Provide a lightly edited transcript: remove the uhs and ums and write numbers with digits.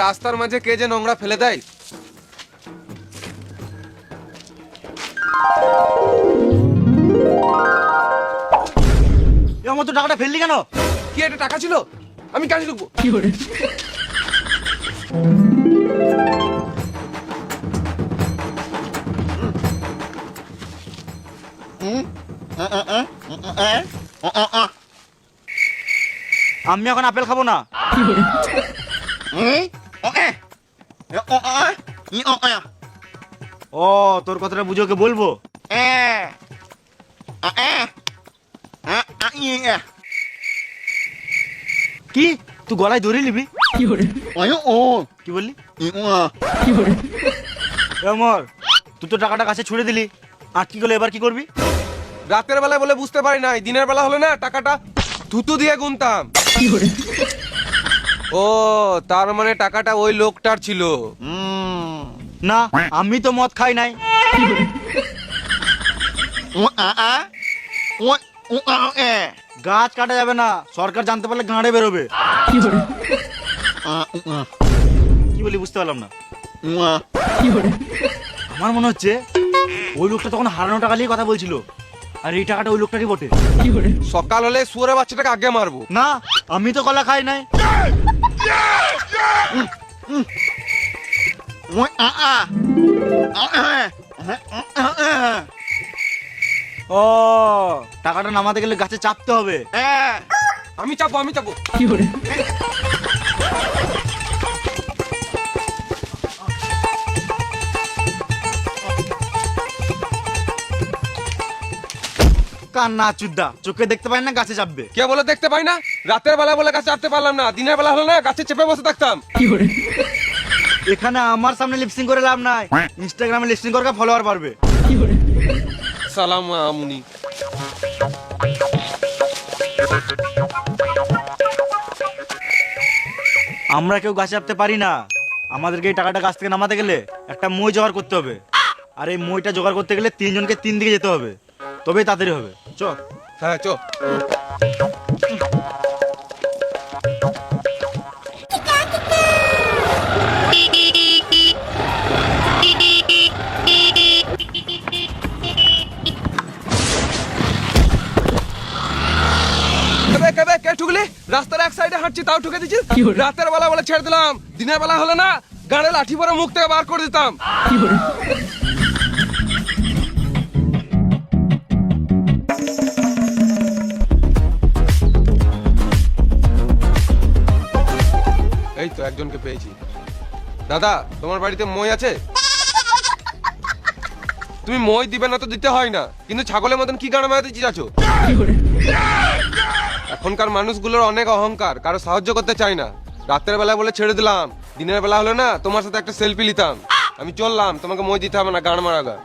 রাস্তার মাঝে কে যে নোংরা ফেলে দেয়। আমার তো টাকাটা ফেললি কেন? কি এটা টাকা ছিল? আমি কাজে ঢুকবো। আমি এখন আপেল খাবো না। ও তোর কথাটা বুঝে ওকে বলবো। কি তুই গলায় দড়ি নিবি? কি বললি? অমর তুই তো টাকাটা কাছে ছুড়ে দিলি, আর কি করলে এবার কি করবি? রাতের বেলা বলে বুঝতে পারি নাই, দিনের বেলা হলে না টাকাটা থুতু দিয়ে গুনতাম। ও তার মানে টাকাটা ওই লোকটার ছিল। না আমি তো মদ খাই নাই। গাছ কাটা যাবে না, সরকার জানতে পারলে গাঁড়ে বেরোবে। কি বলি বুঝতে পারলাম না। আমার মনে হচ্ছে ওই লোকটা তখন হারানো টাকা নিয়ে কথা বলছিল, আর এই টাকাটা ওই লোকটারই বটে। সকাল হলে শুয়োরের বাচ্চাটাকে আগে মারবো। না আমি তো কলা খাই নাই। ও টাকাটা নামাতে গেলে গাছে চাপতে হবে। আমি চাপবো, আমি চাপবো। কান্না চুদ্দা, চোখে দেখতে পাই না গাছে চাপবে। কে বলে দেখতে পাই না? রাতের বেলা বলে গাছে চাপতে পারলাম না, দিনের বেলা হলে না গাছে চেপে বসে থাকতাম। এখানে আমার সামনে লিপসিং করে লাভ নাই, ইনস্টাগ্রামে লিপসিং করে ফলোয়ার পারবে। সালাম আমুনি। আমরা কেউ গাছে চাপতে পারি না, আমাদেরকে এই টাকাটা গাছ থেকে নামাতে গেলে একটা মই জোগাড় করতে হবে, আর এই মইটা জোগাড় করতে গেলে তিনজনকে তিন দিকে যেতে হবে, তবেই তাড়াতাড়ি হবে। চ। হ্যাঁ চো। কে ঠুকলি? রাস্তার এক সাইডে হাঁটছি তাও ঠুকে দিচ্ছিস। রাতের বেলা বলে ছেড়ে দিলাম, দিনের বেলা হলে না গাড়ে লাঠি পরে মুখ থেকে বার করে দিতাম। এই তো একজনকে পেয়েছি। দাদা তোমার বাড়িতে মই আছে? তুমি মই দিবে না তো দিতে হয় না, কিন্তু ছাগলের মতন কি গাড়ে মারাতে চিরাছো? এখনকার মানুষগুলোর অনেক অহংকার, কারো সাহায্য করতে চাই না। রাতের বেলা বলে ছেড়ে দিলাম, দিনের বেলা হলে না তোমার সাথে একটা সেলফি নিতাম। আমি চললাম, তোমাকে মই দিতে হবে না, গান মারাগা।